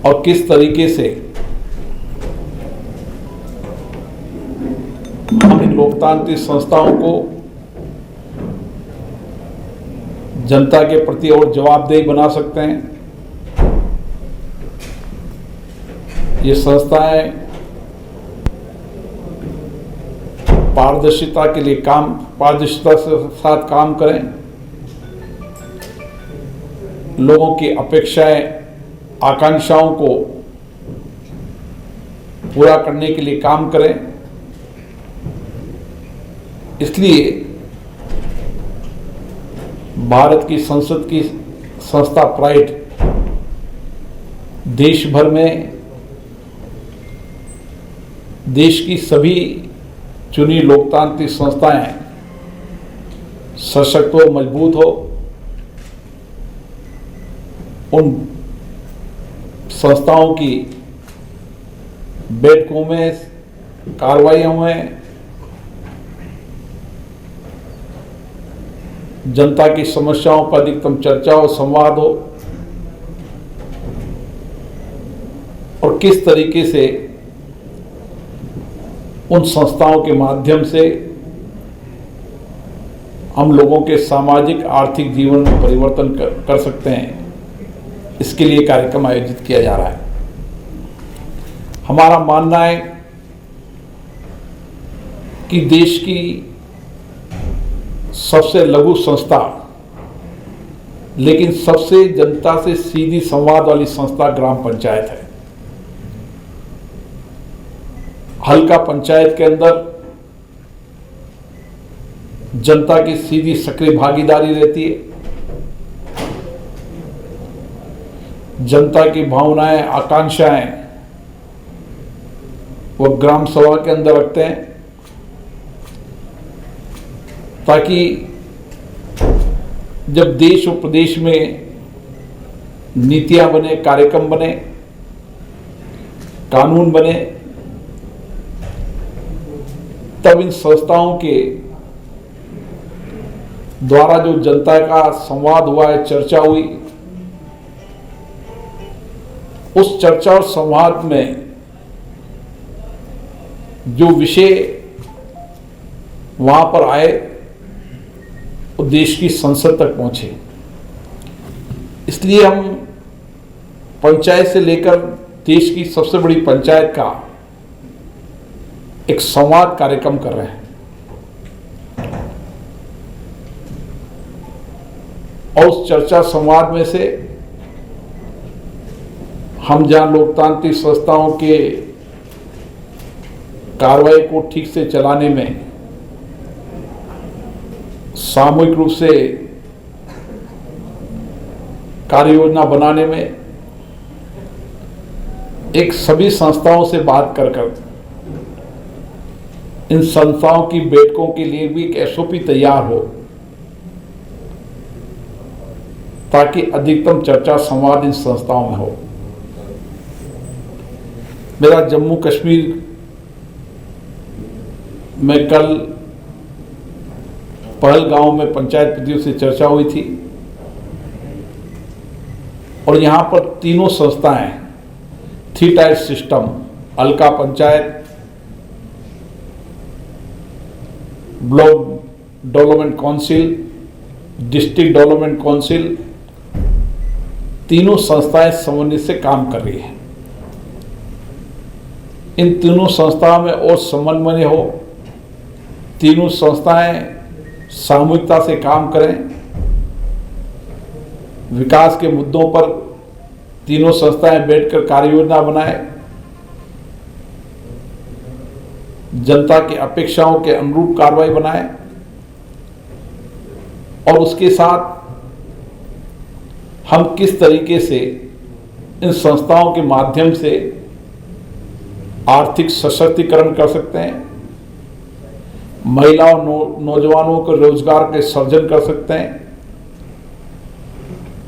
और किस तरीके से हम इन लोकतांत्रिक संस्थाओं को जनता के प्रति और जवाबदेही बना सकते हैं। ये संस्थाएं पारदर्शिता के लिए पारदर्शिता के साथ काम करें, लोगों की अपेक्षाएं आकांक्षाओं को पूरा करने के लिए काम करें। इसलिए भारत की संसद की संस्था प्राइड देश भर में देश की सभी चुनी लोकतांत्रिक संस्थाएं सशक्त हो, मजबूत हो, उन संस्थाओं की बैठकों में, कार्रवाइयों में जनता की समस्याओं पर अधिकतम चर्चा हो, संवाद हो और किस तरीके से उन संस्थाओं के माध्यम से हम लोगों के सामाजिक आर्थिक जीवन में परिवर्तन कर सकते हैं, इसके लिए कार्यक्रम आयोजित किया जा रहा है। हमारा मानना है कि देश की सबसे लघु संस्था लेकिन सबसे जनता से सीधी संवाद वाली संस्था ग्राम पंचायत है। हल्का पंचायत के अंदर जनता की सीधी सक्रिय भागीदारी रहती है, जनता की भावनाएं, आकांक्षाएं वो ग्राम सभा के अंदर रखते हैं ताकि जब देश और प्रदेश में नीतियां बने, कार्यक्रम बने, कानून बने, तब इन संस्थाओं के द्वारा जो जनता का संवाद हुआ है, चर्चा हुई, उस चर्चा और संवाद में जो विषय वहां पर आए वो देश की संसद तक पहुंचे। इसलिए हम पंचायत से लेकर देश की सबसे बड़ी पंचायत का एक संवाद कार्यक्रम कर रहे हैं और उस चर्चा संवाद में से हम जहां लोकतांत्रिक संस्थाओं के कार्रवाई को ठीक से चलाने में, सामूहिक रूप से कार्य योजना बनाने में, एक सभी संस्थाओं से बात कर इन संस्थाओं की बैठकों के लिए भी एक एसओपी तैयार हो ताकि अधिकतम चर्चा संवाद इन संस्थाओं में हो। मेरा जम्मू कश्मीर में कल पहलगांव में पंचायत प्रतिनिधियों से चर्चा हुई थी और यहां पर तीनों संस्थाएं, 3 टायर सिस्टम, हल्का panchayat, block development council, district development council, तीनों संस्थाएं समन्वय से काम कर रही हैं। इन तीनों संस्थाओं में और समन्वय हो, तीनों संस्थाएं सामूहिकता से काम करें, विकास के मुद्दों पर तीनों संस्थाएं बैठकर कार्य योजना बनाएं, जनता की अपेक्षाओं के अनुरूप कार्रवाई बनाएं और उसके साथ हम किस तरीके से इन संस्थाओं के माध्यम से आर्थिक सशक्तिकरण कर सकते हैं, महिलाओं नौजवानों को रोजगार के सर्जन कर सकते हैं,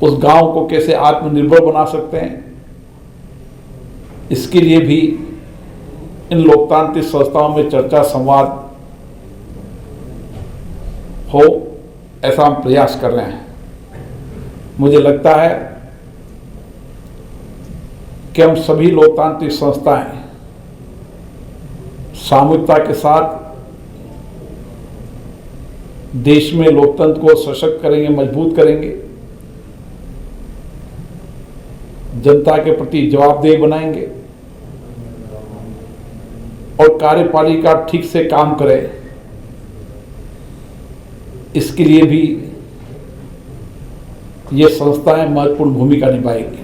उस गांव को कैसे आत्मनिर्भर बना सकते हैं, इसके लिए भी इन लोकतांत्रिक संस्थाओं में चर्चा संवाद हो, ऐसा हम प्रयास कर रहे हैं। मुझे लगता है कि हम सभी लोकतांत्रिक संस्थाएं सामूहिकता के साथ देश में लोकतंत्र को सशक्त करेंगे, मजबूत करेंगे, जनता के प्रति जवाबदेह बनाएंगे और कार्यपालिका ठीक से काम करे, इसके लिए भी ये संस्थाएं महत्वपूर्ण भूमिका निभाएंगी।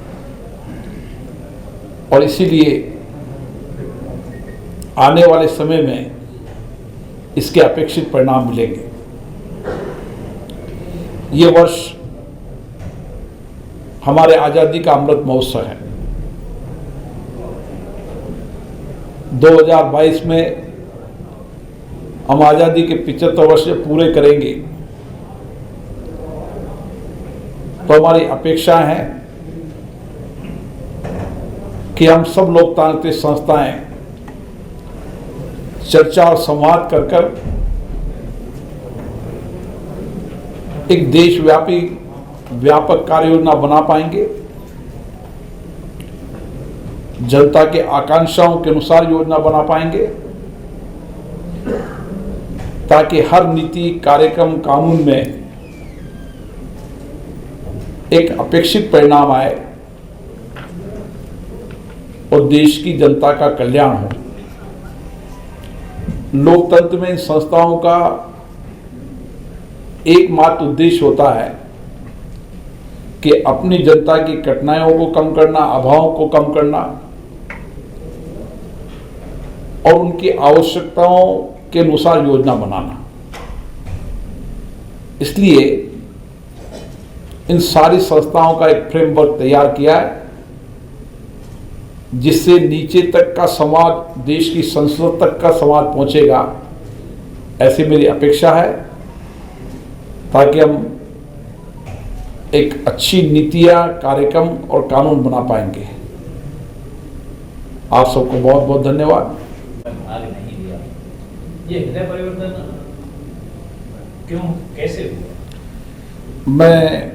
और इसीलिए आने वाले समय में इसके अपेक्षित परिणाम मिलेंगे। ये वर्ष हमारे आज़ादी का अमृत महोत्सव है। 2022 में हम आज़ादी के 75 वर्ष पूरे करेंगे, तो हमारी अपेक्षा है कि हम सब लोकतांत्रिक संस्थाएं चर्चा और संवाद कर कर एक देशव्यापी व्यापक कार्य योजना बना पाएंगे, जनता के आकांक्षाओं के अनुसार योजना बना पाएंगे, ताकि हर नीति, कार्यक्रम, कानून में एक अपेक्षित परिणाम आए और देश की जनता का कल्याण हो। लोकतंत्र में इन संस्थाओं का एकमात्र उद्देश्य होता है कि अपनी जनता की कठिनाइयों को कम करना, अभावों को कम करना और उनकी आवश्यकताओं के अनुसार योजना बनाना। इसलिए इन सारी संस्थाओं का एक फ्रेमवर्क तैयार किया है, जिससे नीचे तक का संवाद, देश की संसद तक का संवाद पहुंचेगा, ऐसी मेरी अपेक्षा है, ताकि हम एक अच्छी नीतियां, कार्यक्रम और कानून बना पाएंगे। आप सबको बहुत बहुत धन्यवाद। ये हृदय परिवर्तन क्यों, कैसे हुआ? मैं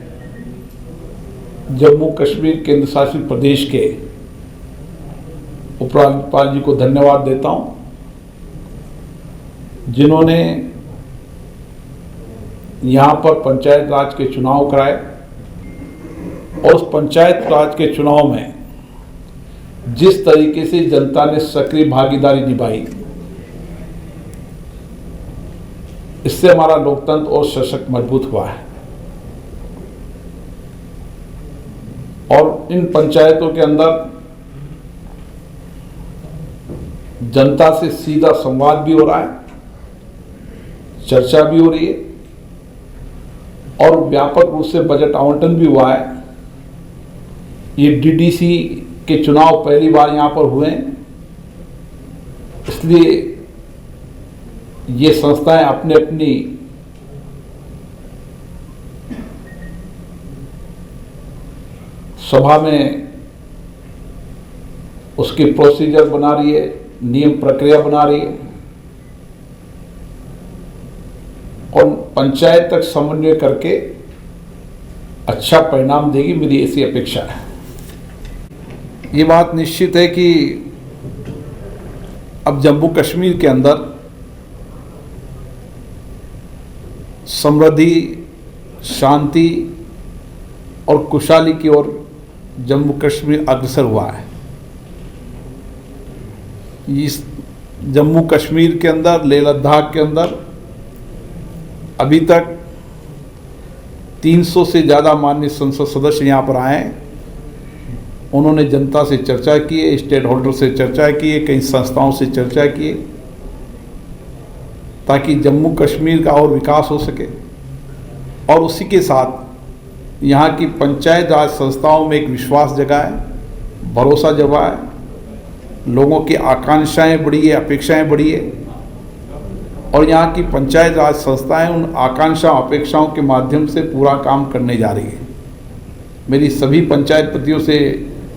जम्मू कश्मीर केंद्र शासित प्रदेश के उपराज्यपाल जी को धन्यवाद देता हूं, जिन्होंने यहां पर पंचायत राज के चुनाव कराए और उस पंचायत राज के चुनाव में जिस तरीके से जनता ने सक्रिय भागीदारी निभाई, इससे हमारा लोकतंत्र और सशक्त मजबूत हुआ है। और इन पंचायतों के अंदर जनता से सीधा संवाद भी हो रहा है, चर्चा भी हो रही है और व्यापक रूप से बजट आवंटन भी हुआ है। ये डीडीसी के चुनाव पहली बार यहां पर हुए, इसलिए ये संस्थाएं अपने अपनी सभा में उसकी प्रोसीजर बना रही है, नियम प्रक्रिया बना रही है और पंचायत तक समन्वय करके अच्छा परिणाम देगी, मेरी ऐसी अपेक्षा है। ये बात निश्चित है कि अब जम्मू कश्मीर के अंदर समृद्धि, शांति और खुशहाली की ओर जम्मू कश्मीर अग्रसर हुआ है। इस जम्मू कश्मीर के अंदर, लेह लद्दाख के अंदर अभी तक 300 से ज़्यादा माननीय संसद सदस्य यहाँ पर आए हैं। उन्होंने जनता से चर्चा की है, स्टेक होल्डर से चर्चा की है, कई संस्थाओं से चर्चा की है, ताकि जम्मू कश्मीर का और विकास हो सके। और उसी के साथ यहाँ की पंचायत राज संस्थाओं में एक विश्वास जगा है, भरोसा जगा है, लोगों की आकांक्षाएं बढ़ी है, अपेक्षाएं बढ़ी है और यहाँ की पंचायत राज संस्थाएं उन आकांक्षा अपेक्षाओं के माध्यम से पूरा काम करने जा रही है। मेरी सभी पंचायत प्रतियों से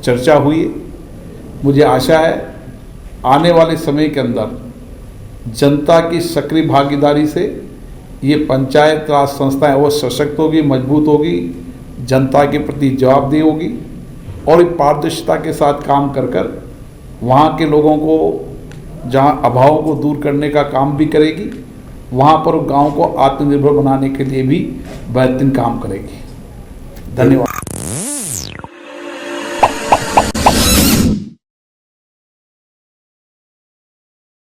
चर्चा हुई है। मुझे आशा है आने वाले समय के अंदर जनता की सक्रिय भागीदारी से ये पंचायत राज संस्थाएं और सशक्त होगी, मजबूत होगी, जनता के प्रति जवाबदेह होगी और एक पारदर्शिता के साथ काम कर वहाँ के लोगों को जहाँ अभावों को दूर करने का काम भी करेगी, वहाँ पर गांव को आत्मनिर्भर बनाने के लिए भी बेहतरीन काम करेगी। धन्यवाद।